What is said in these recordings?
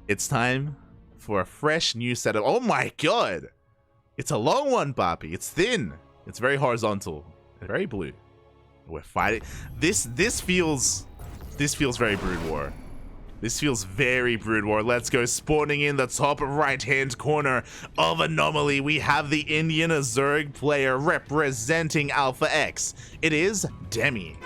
It's time for a fresh new set of... Oh my god! It's a long one, Papi. It's thin. It's very horizontal. And very blue. We're fighting. This feels very Brood War. This feels very Brood War. Let's go. Spawning in the top right-hand corner of Anomaly, we have the Indian Zerg player representing Alpha X. It is Demi.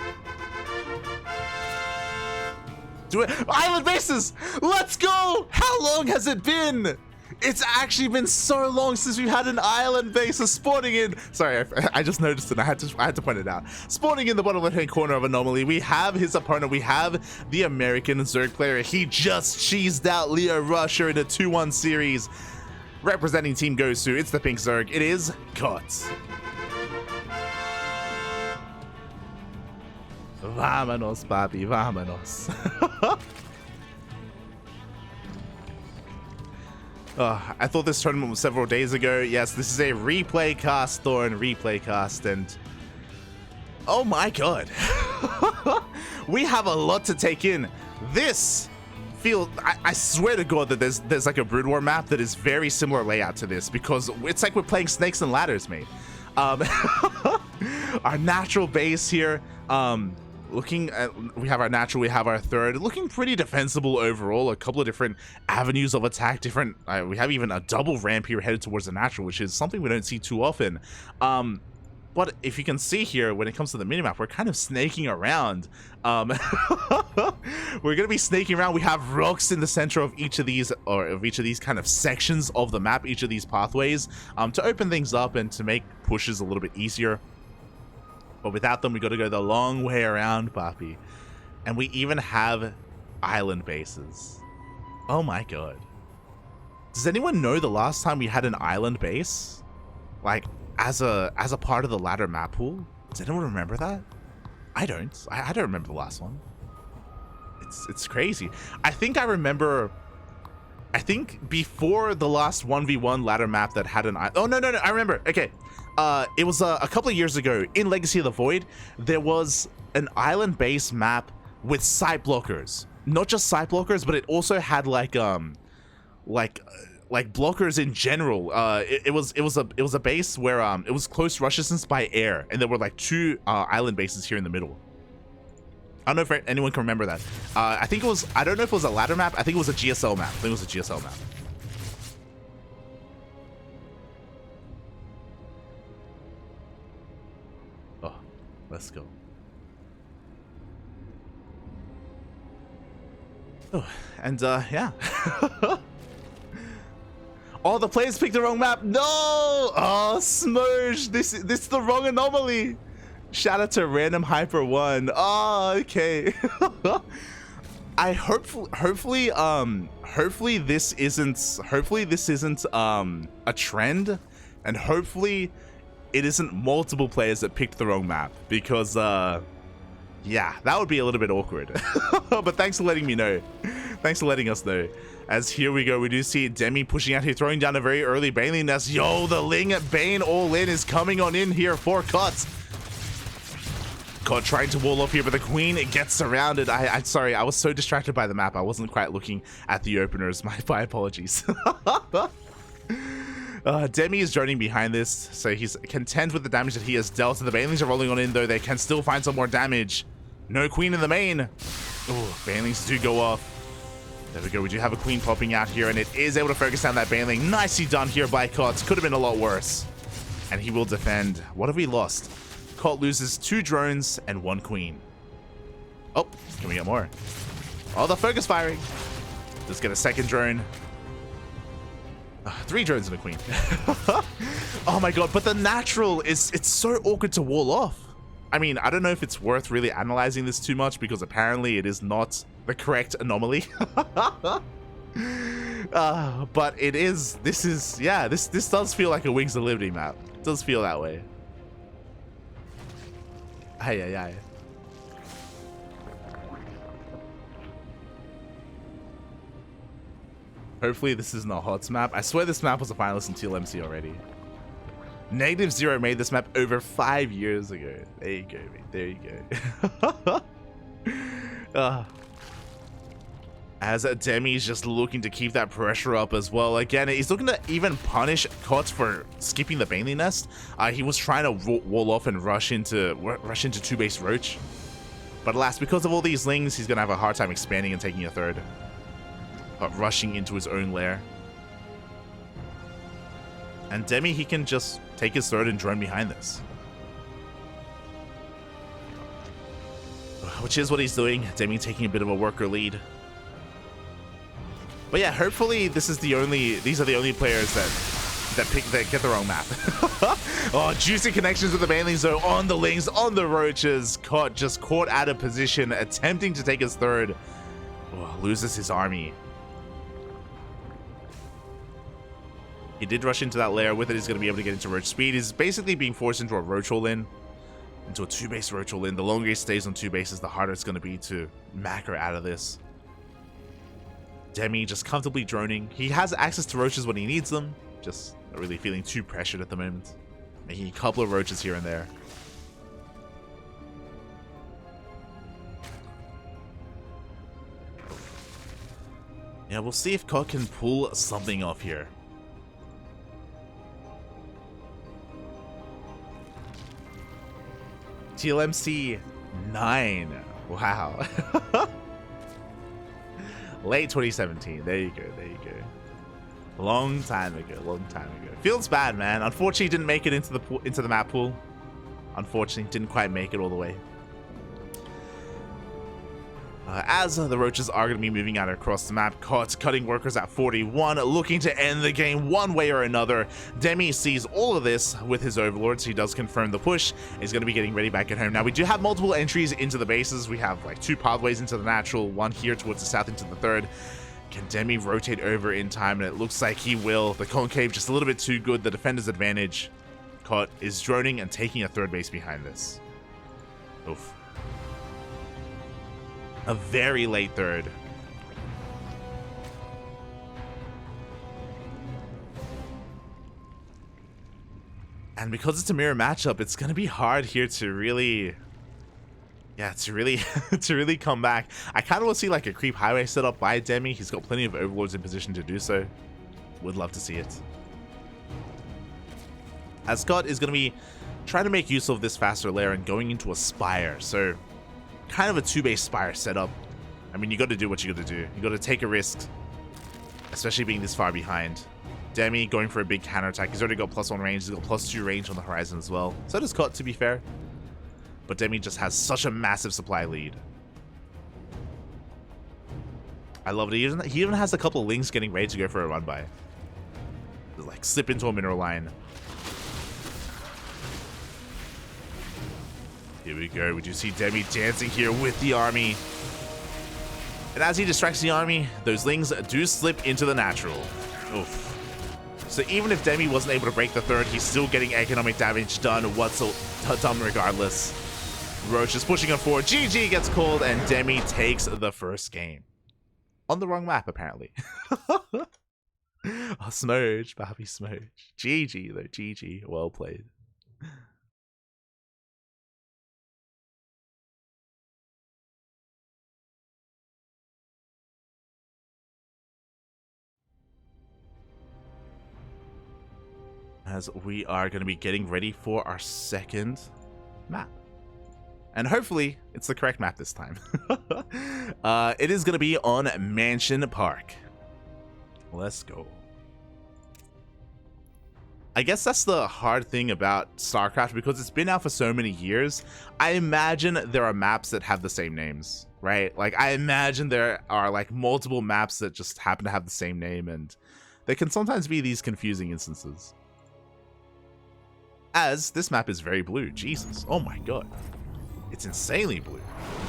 Do it. Island bases! Let's go! How long has it been? It's actually been so long since we've had an island base spawning in. Sorry, I just noticed it. I had to point it out. Spawning in the bottom left-hand corner of Anomaly, we have his opponent. We have the American Zerg player. He just cheesed out Leo Rusher in a 2-1 series. Representing Team Gosu, it's the Pink Zerg. It is Koht. Vámonos, papi, vámonos. I thought this tournament was several days ago. Yes, this is a replay cast, Thorn replay cast, and oh my god. We have a lot to take in. This feels, I swear to god that there's like a Brood War map that is very similar layout to this, because it's like we're playing Snakes and Ladders, mate. Our natural base here, looking at, we have our natural, we have our third, looking pretty defensible overall. A couple of different avenues of attack, different, we have even a double ramp here headed towards the natural, which is something we don't see too often. But if you can see here, when it comes to the minimap, we're kind of snaking around. We're gonna be snaking around. We have rocks in the center of each of these, or of each of these kind of sections of the map, each of these pathways, to open things up and to make pushes a little bit easier. But without them, we got to go the long way around, Papi. And we even have island bases. Oh my god. Does anyone know the last time we had an island base? Like, as a part of the ladder map pool? Does anyone remember that? I don't. I don't remember the last one. It's crazy. I think I remember... I think before the last 1v1 ladder map that had an... Oh, no, I remember. Okay. It was a couple of years ago in Legacy of the Void. There was an island base map with sight blockers. Not just sight blockers, but it also had like blockers in general. It was a base where it was close rush distance by air, and there were like 2 island bases here in the middle. I don't know if anyone can remember that. I think it was, I don't know if it was a ladder map. I think it was a GSL map. I think it was a GSL map. Oh, let's go. Oh, and yeah. Oh, the players picked the wrong map. No! Oh, Smurge. This is the wrong Anomaly. Shout out to Random Hyper 1. Oh, okay. Hopefully this isn't a trend, and hopefully it isn't multiple players that picked the wrong map, because yeah, that would be a little bit awkward. But thanks for letting me know. Thanks for letting us know. As here we go, we do see Demi pushing out here, throwing down a very early Baneling nest. Yo, the Ling Bane all in is coming on in here for Koht. Koht trying to wall off here, but the Queen, it gets surrounded. I'm sorry, I was so distracted by the map. I wasn't quite looking at the openers. My apologies. Demi is droning behind this, so he's content with the damage that he has dealt. And the Banelings are rolling on in, though. They can still find some more damage. No Queen in the main. Oh, Banelings do go off. There we go. We do have a Queen popping out here, and it is able to focus down that Baneling. Nicely done here by Koht. Could have been a lot worse. And he will defend. What have we lost? Koht loses 2 drones and 1 Queen. Oh, can we get more? Oh, the focus firing. Let's get a second drone. 3 drones and a Queen. Oh my god, but the natural it's so awkward to wall off. I mean, I don't know if it's worth really analyzing this too much, because apparently it is not the correct Anomaly. But it is, this does feel like a Wings of Liberty map. It does feel that way. Aye. Hopefully this isn't a HOTS map. I swear this map was a finalist in TLMC already. -0 made this map over 5 years ago. There you go, mate. There you go. As Demi's just looking to keep that pressure up as well. Again, he's looking to even punish Koht for skipping the Bailey nest. He was trying to wall off and rush into two-base Roach. But alas, because of all these lings, he's going to have a hard time expanding and taking a third. Rushing into his own lair. And Demi, he can just take his third and drone behind this. Which is what he's doing. Demi taking a bit of a worker lead. But yeah, hopefully these are the only players that get the wrong map. Oh, juicy connections with the banelings though, on the lings, on the roaches. Koht just caught out of position, attempting to take his third. Oh, loses his army. He did rush into that lair. With it, he's going to be able to get into roach speed. He's basically being forced into a roach all-in. Into a two-base roach all-in. The longer he stays on two bases, the harder it's going to be to macro out of this. Demi just comfortably droning. He has access to roaches when he needs them. Just not really feeling too pressured at the moment. Making a couple of roaches here and there. Yeah, we'll see if Koht can pull something off here. TLMC 9. Wow. Late 2017. There you go. There you go. Long time ago. Long time ago. Feels bad, man. Unfortunately, didn't make it into the map pool. Unfortunately, didn't quite make it all the way. As the roaches are going to be moving out across the map, Koht cutting workers at 41, looking to end the game one way or another. Demi sees all of this with his overlords. He does confirm the push. He's going to be getting ready back at home. Now, we do have multiple entries into the bases. We have like 2 pathways into the natural, 1 here towards the south into the 3rd. Can Demi rotate over in time? And it looks like he will. The concave just a little bit too good. The defender's advantage. Koht is droning and taking a 3rd base behind this. Oof. A very late 3rd. And because it's a mirror matchup, it's going to be hard here to really... Yeah, to really come back. I kind of want to see like a creep highway set up by Demi. He's got plenty of overlords in position to do so. Would love to see it. As Koht is going to be trying to make use of this faster layer and going into a spire. So... kind of a 2-base spire setup. I mean, you got to do what you got to do. You got to take a risk, especially being this far behind. Demi going for a big counterattack. He's already got +1 range. He's got +2 range on the horizon as well. So does Koht, to be fair. But Demi just has such a massive supply lead. I love it. He even has a couple of lings getting ready to go for a run by. Just like slip into a mineral line. Here we go. We do see Demi dancing here with the army. And as he distracts the army, those lings do slip into the natural. Oof. So even if Demi wasn't able to break the 3rd, he's still getting economic damage done regardless. Roach is pushing him forward. GG gets called, and Demi takes the first game. On the wrong map, apparently. Oh, Smooch, Bobby Smooch. GG, though. GG. Well played. As we are going to be getting ready for our 2nd map. And hopefully, it's the correct map this time. It is going to be on Mansion Park. Let's go. I guess that's the hard thing about StarCraft, because it's been out for so many years. I imagine there are maps that have the same names, right? Like, I imagine there are like multiple maps that just happen to have the same name, and there can sometimes be these confusing instances. As this map is very blue. Jesus. Oh my god. It's insanely blue.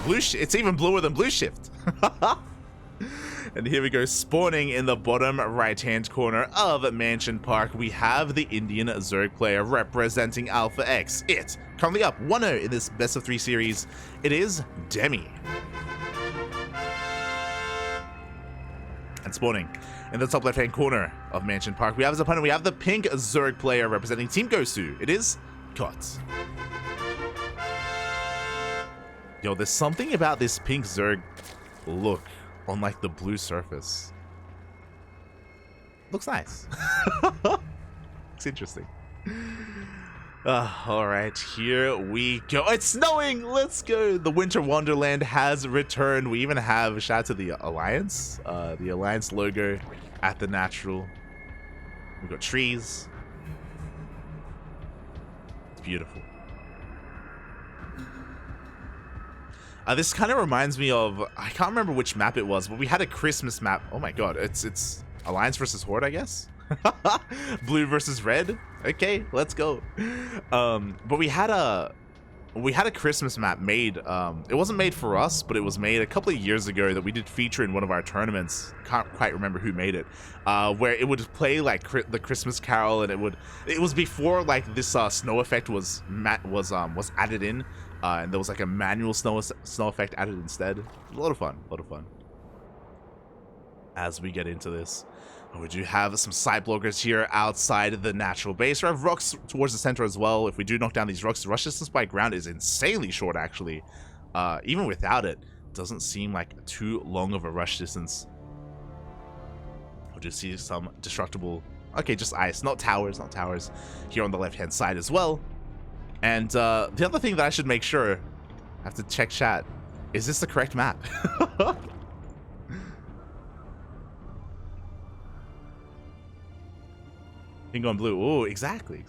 It's even bluer than Blue Shift. And here we go, spawning in the bottom right-hand corner of Mansion Park. We have the Indian Zerg player representing Alpha X. It, currently up 1-0 in this best of 3 series. It is Demi. And spawning in the top left-hand corner of Mansion Park, we have his opponent. We have the pink Zerg player representing Team Gosu. It is Koht. Yo, there's something about this pink Zerg look on like the blue surface. Looks nice. It's interesting. All right, here we go. It's snowing. Let's go. The Winter Wonderland has returned. We even have a shout out to the Alliance logo at the natural. We've got trees. It's beautiful. This kind of reminds me of, I can't remember which map it was, but we had a Christmas map. Oh my god, it's Alliance versus Horde, I guess. Blue versus red. Okay, let's go. But we had a Christmas map made. It wasn't made for us, but it was made a couple of years ago that we did feature in one of our tournaments. Can't quite remember who made it. Where it would play like the Christmas Carol, and it was before like this snow effect was added in, and there was like a manual snow effect added instead. A lot of fun. As we get into this. We do have some side blockers here outside the natural base. We have rocks towards the center as well. If we do knock down these rocks, the rush distance by ground is insanely short, actually. Even without it, doesn't seem like too long of a rush distance. We'll just see some destructible... Okay, just ice, not towers here on the left-hand side as well. And the other thing that I should make sure, I have to check chat, is this the correct map? Pink on blue. Oh, exactly.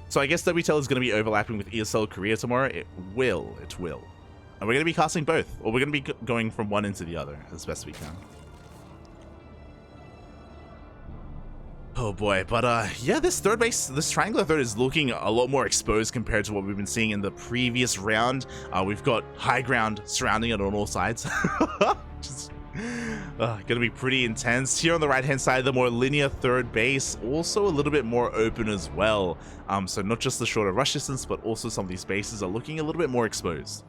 So I guess WTL is going to be overlapping with ESL Korea tomorrow. It will. And we're going to be casting both. Or we're going to be going from one into the other as best we can. Oh boy. But yeah, this third base, this triangular third is looking a lot more exposed compared to what we've been seeing in the previous round. We've got high ground surrounding it on all sides. Just... gonna be pretty intense. Here on the right hand side, the more linear third base, also a little bit more open as well. So not just the shorter rush distance, but also some of these bases are looking a little bit more exposed.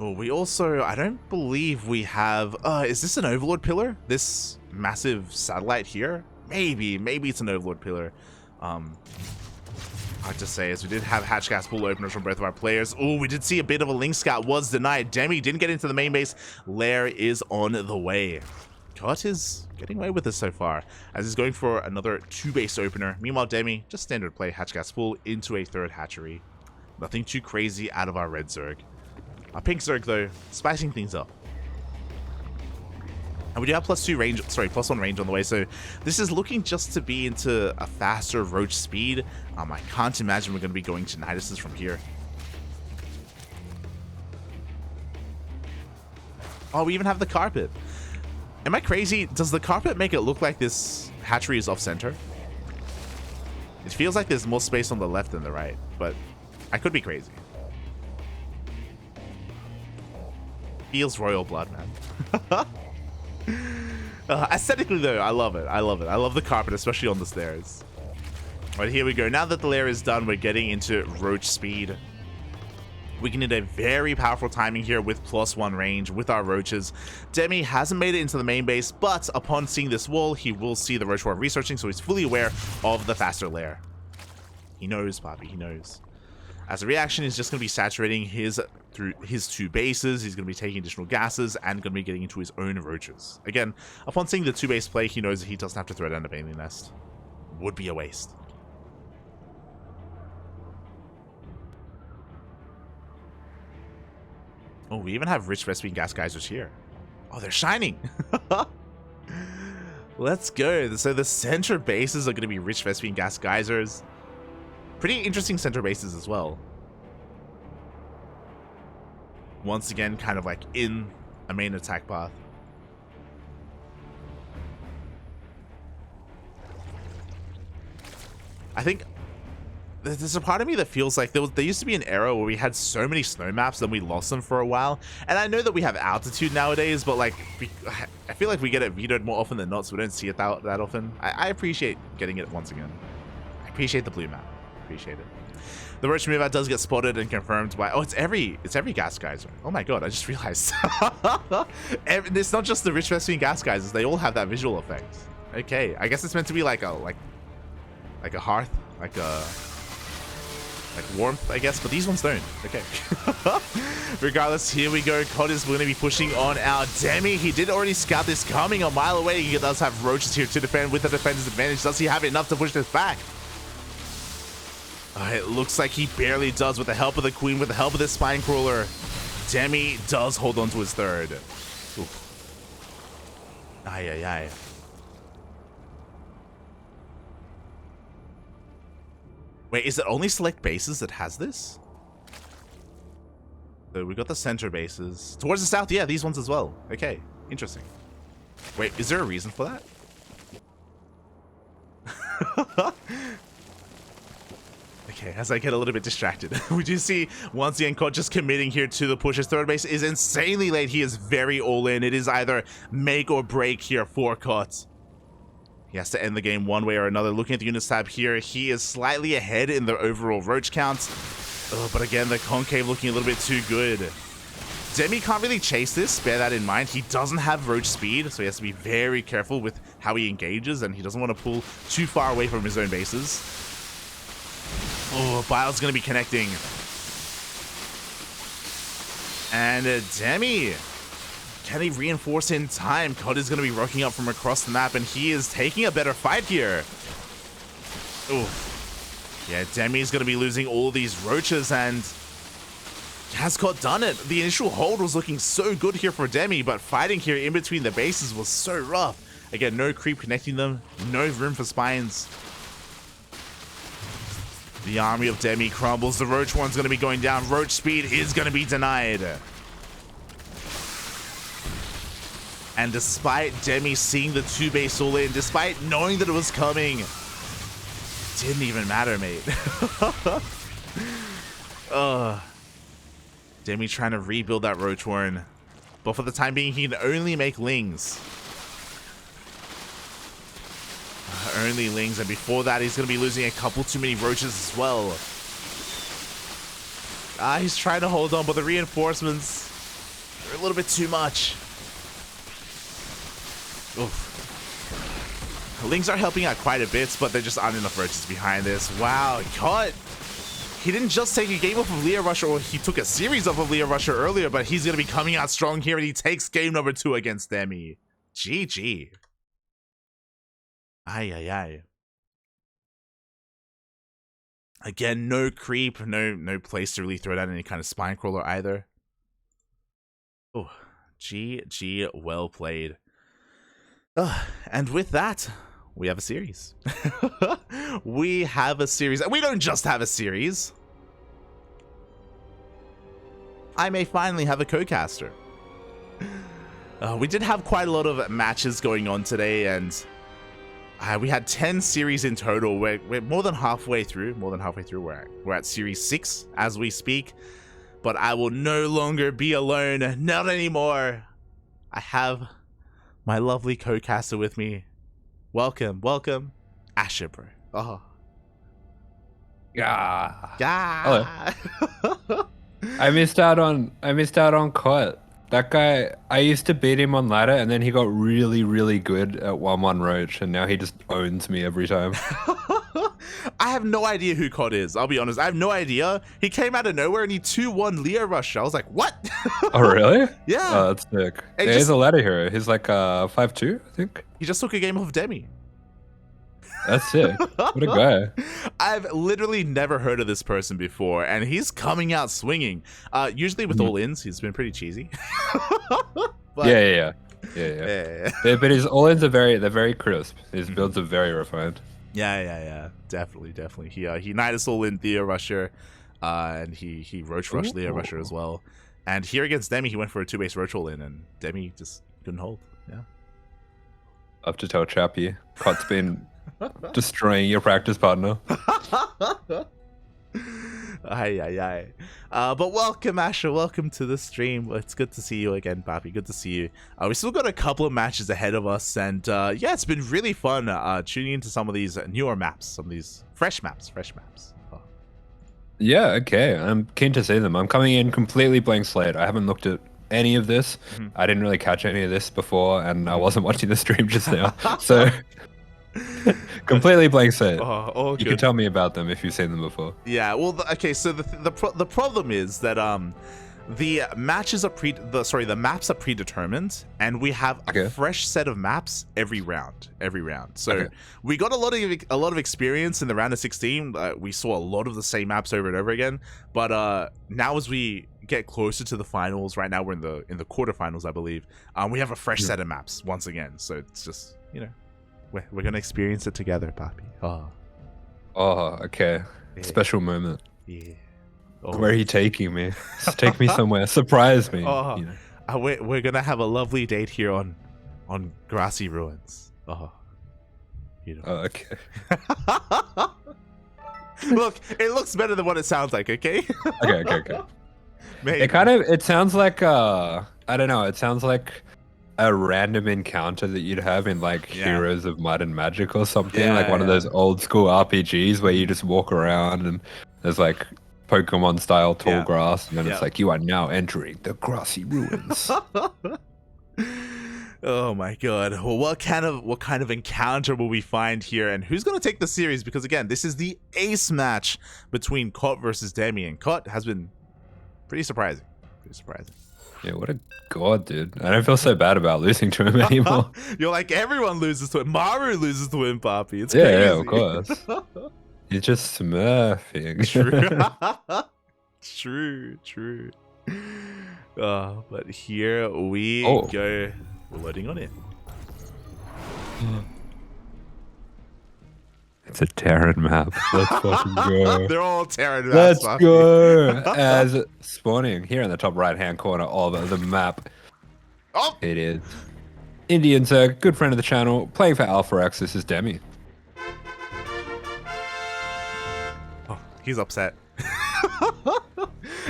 Oh, we also, I don't believe we have, is this an Overlord pillar? This massive satellite here? Maybe it's an Overlord pillar. Hard to say, as we did have hatch gas pool openers from both of our players. Oh, we did see a bit of a link scout was denied. Demi didn't get into the main base. Lair is on the way. Koht is getting away with this so far, as he's going for another 2-base opener. Meanwhile, Demi, just standard play, hatch gas pool into a third hatchery. Nothing too crazy out of our red Zerg. Our pink Zerg, though, spicing things up. And we do have +1 range on the way, so this is looking just to be into a faster roach speed. I can't imagine we're going to be going to Niduses from here. Oh, we even have the carpet. Am I crazy? Does the carpet make it look like this hatchery is off-center? It feels like there's more space on the left than the right, but I could be crazy. Feels royal blood, man. Aesthetically though, I love it. I love the carpet, especially on the stairs. Right, here we go. Now that the lair is done, we're getting into roach speed. We can hit a very powerful timing here with +1 range with our roaches. Demi hasn't made it into the main base, but upon seeing this wall, he will see the roach ward researching, so he's fully aware of the faster lair. He knows, Poppy, he knows. As a reaction, he's just going to be saturating through his 2 bases. He's going to be taking additional gases and going to be getting into his own roaches. Again, upon seeing the 2-base play, he knows that he doesn't have to throw down a Bailey Nest. Would be a waste. Oh, we even have rich Vespine gas geysers here. Oh, they're shining. Let's go. So the center bases are going to be rich Vespine gas geysers. Pretty interesting center bases as well. Once again, kind of like in a main attack path. I think there's a part of me that feels like there used to be an era where we had so many snow maps, then we lost them for a while. And I know that we have altitude nowadays, but like I feel like we get it vetoed more often than not, so we don't see it that often. I appreciate getting it once again. I appreciate the blue map. Appreciate it. The roach move out does get spotted and confirmed by... Oh, it's every gas geyser. Oh my god, I just realized. It's not just the rich Vespine gas geysers. They all have that visual effect. Okay, I guess it's meant to be like a hearth, like a... like warmth, I guess, but these ones don't. Okay. Regardless, here we go. Koht is going to be pushing on our Demi. He did already scout this coming a mile away. He does have roaches here to defend with the defender's advantage. Does he have enough to push this back? It looks like he barely does with the help of the queen, with the help of this spine crawler. Demi does hold on to his third. Oof. Ay, ay, ay. Wait, is it only select bases that has this? So we got the center bases. Towards the south, yeah, these ones as well. Okay, interesting. Wait, is there a reason for that? Okay, as I get a little bit distracted. We do see, once again, Koht just committing here to the push. His third base is insanely late. He is very all in. It is either make or break here for Koht. He has to end the game one way or another. Looking at the units tab here, he is slightly ahead in the overall roach count. But again, the concave looking a little bit too good. Demi can't really chase this, bear that in mind. He doesn't have roach speed, so he has to be very careful with how he engages, and he doesn't want to pull too far away from his own bases. Oh, Bile's going to be connecting. And Demi, can he reinforce in time? Koht is going to be rocking up from across the map, and he is taking a better fight here. Oh, yeah, Demi's going to be losing all these roaches, and has Koht done it? The initial hold was looking so good here for Demi, but fighting here in between the bases was so rough. Again, no creep connecting them, no room for spines. The army of Demi crumbles. The roach one's going to be going down. Roach speed is going to be denied. And despite Demi seeing the 2-base all in, despite knowing that it was coming, didn't even matter, mate. Demi trying to rebuild that roach horn, but for the time being, he can only make lings. Only lings, and before that, he's going to be losing a couple too many roaches as well. He's trying to hold on, but the reinforcements are a little bit too much. Oof. Lings are helping out quite a bit, but there just aren't enough roaches behind this. Wow, Koht. He didn't just take a game off of Leah Rusher, or he took a series off of Leah Rusher earlier, but he's going to be coming out strong here, and he takes game number 2 against Demi. GG. Ay, ay, ay. Again, no creep, no place to really throw down any kind of spine crawler either. Oh, GG, well played. And with that, we have a series. We have a series. We don't just have a series. I may finally have a co-caster. We did have quite a lot of matches going on today, and we had 10 series in total. We're more than halfway through. We're at series 6 as we speak. But I will no longer be alone. Not anymore. I have my lovely co-caster with me. Welcome, AsherBro. Oh. Yeah. Yeah. Hello. I missed out on Koht. That guy, I used to beat him on ladder, and then he got really, really good at 1-1 roach, and now he just owns me every time. I have no idea who Koht is. I'll be honest. I have no idea. He came out of nowhere and he 2-1 Leah Rusher. I was like, what? Oh, really? Yeah. Oh, that's sick. Yeah, he's a ladder hero. He's like 5'2", I think. He just took a game off Demi. That's sick. What a guy. I've literally never heard of this person before, and he's coming out swinging. Usually with all-ins, he's been pretty cheesy. But, yeah. But his all-ins are very crisp. His builds are very refined. Yeah. Definitely. He Nidus all-in Leah Rusher, and he roach rushed Leah Rusher as well. And here against Demi, he went for a 2-base roach all-in, and Demi just couldn't hold. Yeah. Up to tell Chappie, Koht's been destroying your practice partner. Aye. But welcome, Asher. Welcome to the stream. It's good to see you again, Papi. Good to see you. We still got a couple of matches ahead of us, and yeah, it's been really fun tuning into some of these newer maps, some of these fresh maps. Oh. Yeah, okay. I'm keen to see them. I'm coming in completely blank slate. I haven't looked at any of this. I didn't really catch any of this before, and I wasn't watching the stream just now. So Completely blank set. Oh, all You good. can tell me about them if you've seen them before. Yeah, well, okay. So the problem is that the matches are the maps are predetermined, and we have a fresh set of maps every round. So we got a lot of experience in the round of 16. We saw a lot of the same maps over and over again. But now as we get closer to the finals, right now we're in the quarterfinals, I believe. We have a fresh set of maps once again. So it's just we're gonna experience it together, Papi. Oh, okay. Yeah. Special moment. Yeah. Oh. Where are you taking me? Take me somewhere. Surprise me. Oh, we're gonna have a lovely date here on grassy ruins. Oh, Oh, okay. Look, it looks better than what it sounds like. Okay. Okay. Maybe. It sounds like I don't know. It sounds like a random encounter that you'd have in like Heroes of Might and Magic or something, like one of those old school RPGs where you just walk around and there's like Pokemon style tall grass, and then it's like you are now entering the grassy ruins. Oh my god. Well, what kind of encounter will we find here, and who's going to take the series? Because again, this is the ace match between Koht versus Demi, and Koht has been pretty surprising. Yeah, what a god, dude. I don't feel so bad about losing to him anymore. You're like, everyone loses to him. Maru loses to him, Papi. It's crazy. Yeah, of course. You're just smurfing. True. But here we go. We're loading on it. It's a Terran map. Let's fucking go. They're all Terran maps. Let's go. As spawning here in the top right-hand corner of the map. Oh, it is Indian Sir, good friend of the channel, playing for Alpha X. This is Demi. Oh, he's upset.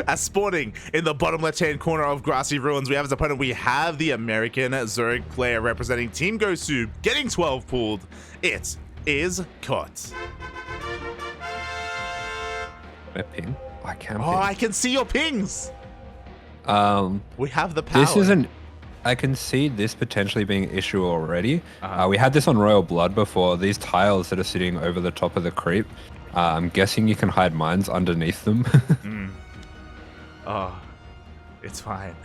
As spawning in the bottom left-hand corner of Grassy Ruins, we have as opponent, we have the American Zerg player representing Team Gosu, getting 12 pulled. It is Koht. I ping? I can't ping. I can see your pings. We have the power. This isn't... I can see this potentially being an issue already. We had this on Royal Blood before. These tiles that are sitting over the top of the creep, I'm guessing you can hide mines underneath them. Oh, it's fine.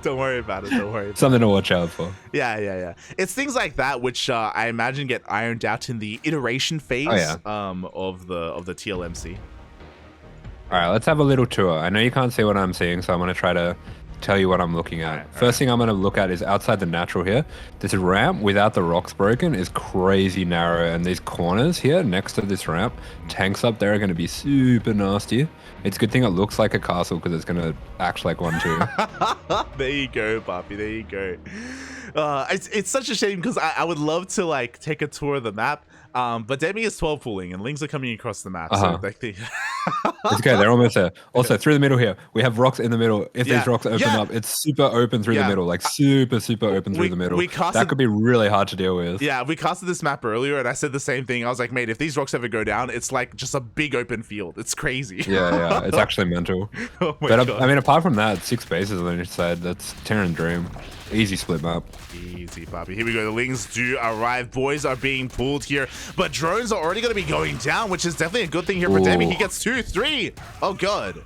Don't worry about it. Something to watch out for. Yeah. It's things like that which I imagine get ironed out in the iteration phase of the TLMC. All right, let's have a little tour. I know you can't see what I'm seeing, so I'm going to try to tell you what I'm looking at. First thing I'm going to look at is outside the natural here. This ramp without the rocks broken is crazy narrow, and these corners here next to this ramp, tanks up there are going to be super nasty. It's a good thing it looks like a castle because it's going to act like one too. There you go, Papi. There you go. It's such a shame because I would love to like take a tour of the map. But Demi is 12 pulling and Lings are coming across the map. So like it's okay, they're almost there. Also, through the middle here, we have rocks in the middle. If these rocks open up, it's super open through the middle, like super open through the middle. That could be really hard to deal with. Yeah, we casted this map earlier and I said the same thing. I was like, mate, if these rocks ever go down, it's like just a big open field. It's crazy. Yeah, it's actually mental. Oh my God. God. I mean, apart from that, 6 bases on each side. That's Terran Dream. Easy split map. Easy, Papi. Here we go. The Lings do arrive. Boys are being pulled here, but drones are already going to be going down, which is definitely a good thing here for Demi. He gets 2, 3. Oh, God.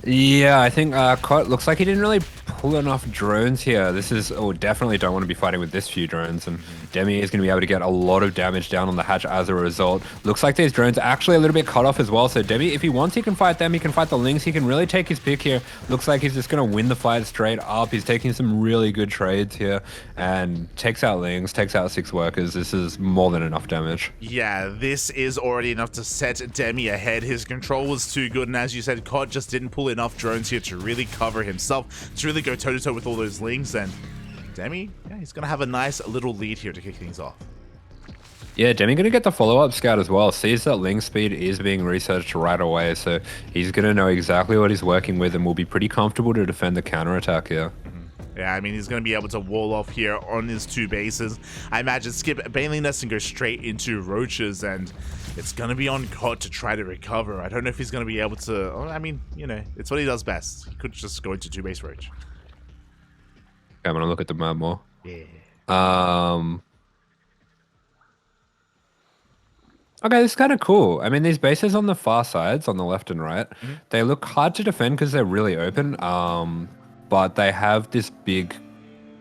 Yeah, I think Koht looks like he didn't really pull enough drones here. This is, definitely don't want to be fighting with this few drones, and Demi is going to be able to get a lot of damage down on the hatch as a result. Looks like these drones are actually a little bit cut off as well, so Demi, if he wants, he can fight them, he can fight the Lings, he can really take his pick here. Looks like he's just going to win the fight straight up. He's taking some really good trades here, and takes out Lings, takes out 6 workers. This is more than enough damage. Yeah, this is already enough to set Demi ahead. His control was too good, and as you said, Koht just didn't pull enough drones here to really cover himself, to really go toe-to-toe with all those Lings, and Demi, he's gonna have a nice little lead here to kick things off. Yeah, Demi gonna get the follow-up scout as well. Sees that Ling speed is being researched right away, so he's gonna know exactly what he's working with and will be pretty comfortable to defend the counterattack here. Yeah, I mean, he's going to be able to wall off here on his 2 bases. I imagine skip Baneling Nest and go straight into Roaches, and it's going to be on Koht to try to recover. I don't know if he's going to be able to... I mean, it's what he does best. He could just go into 2-base Roach. Okay, I'm going to look at the map more. Yeah. Okay, this is kind of cool. I mean, these bases on the far sides, on the left and right, Mm-hmm. they look hard to defend because they're really open. But they have this big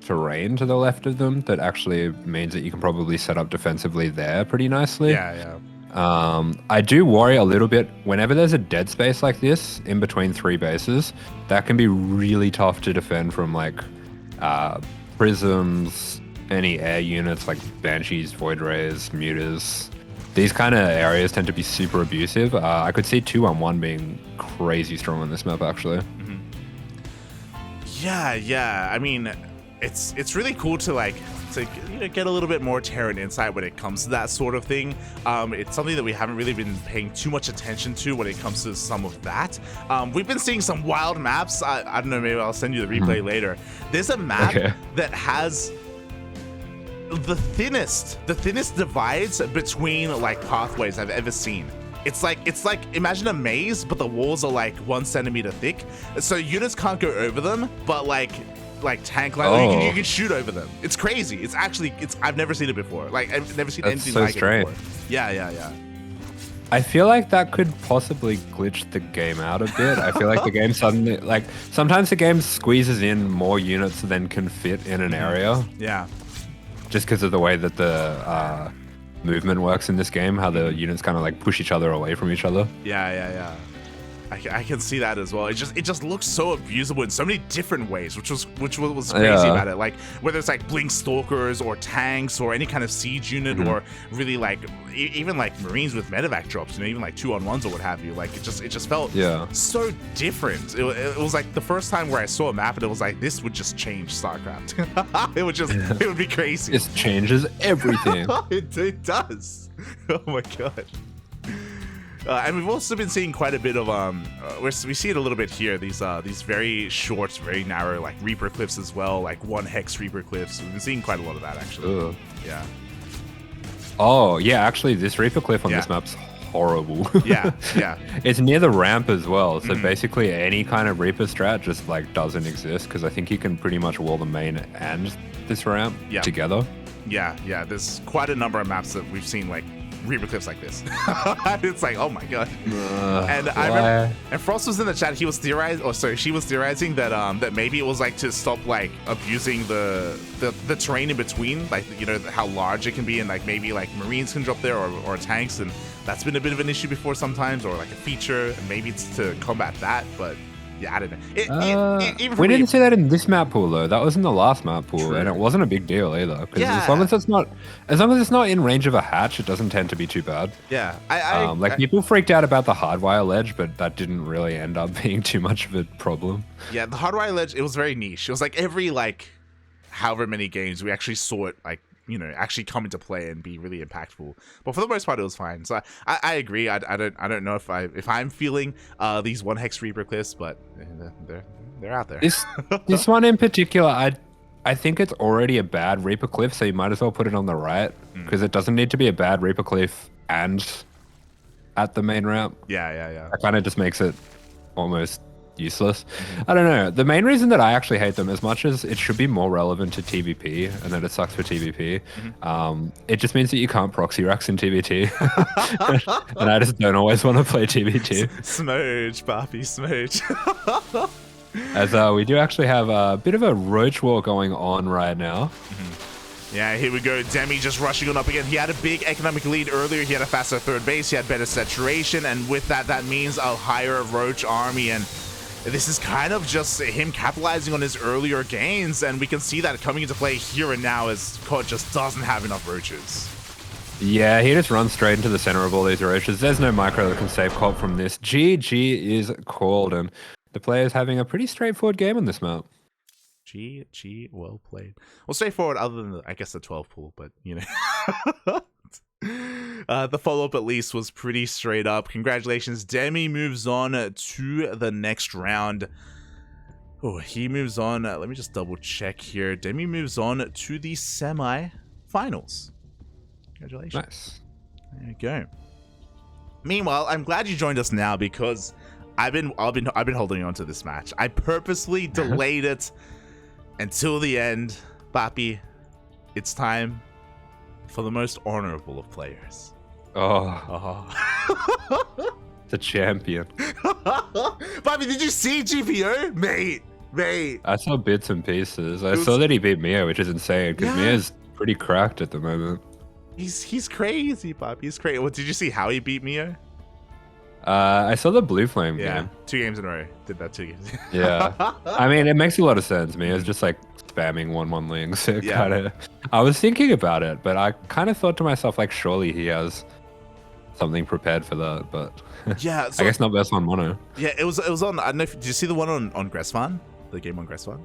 terrain to the left of them that actually means that you can probably set up defensively there pretty nicely. Yeah. I do worry a little bit whenever there's a dead space like this in between three bases. That can be really tough to defend from like prisms, any air units like banshees, void rays, muters. These kind of areas tend to be super abusive. I could see 2-on-1 being crazy strong on this map actually. Yeah. I mean, it's really cool to like get a little bit more Terran insight when it comes to that sort of thing. It's something that we haven't really been paying too much attention to when it comes to some of that. We've been seeing some wild maps. I don't know, maybe I'll send you the replay later. There's a map that has the thinnest divides between like pathways I've ever seen. It's like imagine a maze, but the walls are like 1 centimeter thick, so units can't go over them, but like tank line, you can shoot over them. It's crazy. It's I've never seen it before. Like I've never seen anything like it before. Yeah. I feel like that could possibly glitch the game out a bit. I feel like the game suddenly, like sometimes the game squeezes in more units than can fit in an area. Yeah. Just because of the way that the movement works in this game, how the units kind of like push each other away from each other. Yeah. I can see that as well. It just looks so abusable in so many different ways, which was crazy about it. Like whether it's like blink stalkers or tanks or any kind of siege unit or really like even like Marines with medevac drops, even like 2-on-1s or what have you. Like it just felt so different. It was like the first time where I saw a map and it was like this would just change StarCraft. it would be crazy. This changes everything. It does. Oh my god. And we've also been seeing quite a bit of we see it a little bit here. These very short, very narrow like Reaper cliffs as well, like 1 hex Reaper cliffs. We've been seeing quite a lot of that actually. Ugh. Yeah. Oh yeah, actually this Reaper cliff on this map's horrible. Yeah. It's near the ramp as well, so basically any kind of Reaper strat just like doesn't exist because I think you can pretty much wall the main and this ramp together. Yeah. There's quite a number of maps that we've seen like Reaper cliffs like this. It's like, oh my god. And I remember, and Frost was in the chat. She was theorizing that that maybe it was like to stop like abusing the terrain in between, like how large it can be, and like maybe like Marines can drop there or tanks, and that's been a bit of an issue before sometimes, or like a feature, and maybe it's to combat that, but. Yeah, I don't know. We didn't see that in this map pool though. That was in the last map pool, True. and it wasn't a big deal either. Because as long as it's not in range of a hatch, it doesn't tend to be too bad. Yeah, people freaked out about the hardwire ledge, but that didn't really end up being too much of a problem. Yeah, the hardwire ledge, it was very niche. It was like every however many games we actually saw it actually come into play and be really impactful. But for the most part, it was fine. So I agree. I don't know if I'm feeling these 1 hex Reaper cliffs, but they're out there. This one in particular, I think it's already a bad Reaper cliff, so you might as well put it on the right because it doesn't need to be a bad Reaper cliff and at the main ramp. Yeah. That kind of just makes it almost useless. I don't know. The main reason that I actually hate them, as much as it should be more relevant to TVP and that it sucks for TVP, it just means that you can't proxy racks in TVT. And I just don't always want to play TVT. Smooch, Papi, smooch. As we do actually have a bit of a roach war going on right now. Yeah, here we go. Demi just rushing on up again. He had a big economic lead earlier. He had a faster third base. He had better saturation. And with that means a higher roach army. And this is kind of just him capitalizing on his earlier gains, and we can see that coming into play here and now as Koht just doesn't have enough roaches. Yeah, he just runs straight into the center of all these roaches. There's no micro that can save Koht from this. GG is called, and the player's having a pretty straightforward game on this map. GG, well played. Well, straightforward other than, I guess, the 12 pool, but, the follow-up at least was pretty straight up. Congratulations. Demi moves on to the next round. Oh, he moves on. Let me just double check here. Demi moves on to the semi-finals. Congratulations. Nice. There you go. Meanwhile, I'm glad you joined us now because I've been holding on to this match. I purposely delayed it until the end. Papi, it's time for the most honorable of players. Oh, Oh. the champion. Bobby, did you see GPO? Mate. I saw bits and pieces. I was- saw that he beat Mia, which is insane because Yeah. Mia's pretty cracked at the moment. He's crazy, Bobby. He's crazy. Well, did you see how he beat Mio? I saw the blue flame Yeah, game. 2 games in a row. Did that 2 games. Yeah. I mean, it makes a lot of sense. Mia's just like spamming 1-1 links. It Yeah. kind of. I was thinking about it, but I kind of thought to myself, like, surely he has something prepared for that. But Yeah, so, I guess not best on mono. yeah. It was on. I don't know. Did you see the one on Gressfan? The game on Gressfan?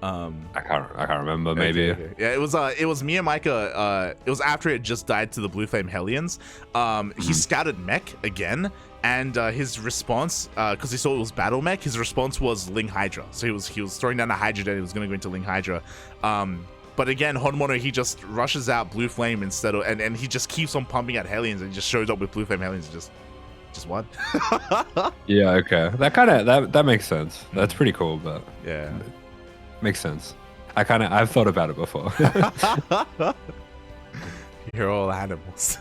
I can't remember. Maybe. Okay. Yeah, it was Mia Micah. It was after it just died to the Blue Flame Hellions. He scouted mech again, and his response, because he saw it was battle mech, his response was Ling Hydra. So he was throwing down a Hydra, then he was gonna go into Ling Hydra. But again, Honmono, he just rushes out Blue Flame instead of, and he just keeps on pumping at Hellions and just shows up with Blue Flame Hellions and just what? Yeah. Okay. That makes sense. That's pretty cool, but Yeah. makes sense. I've thought about it before. You're all animals.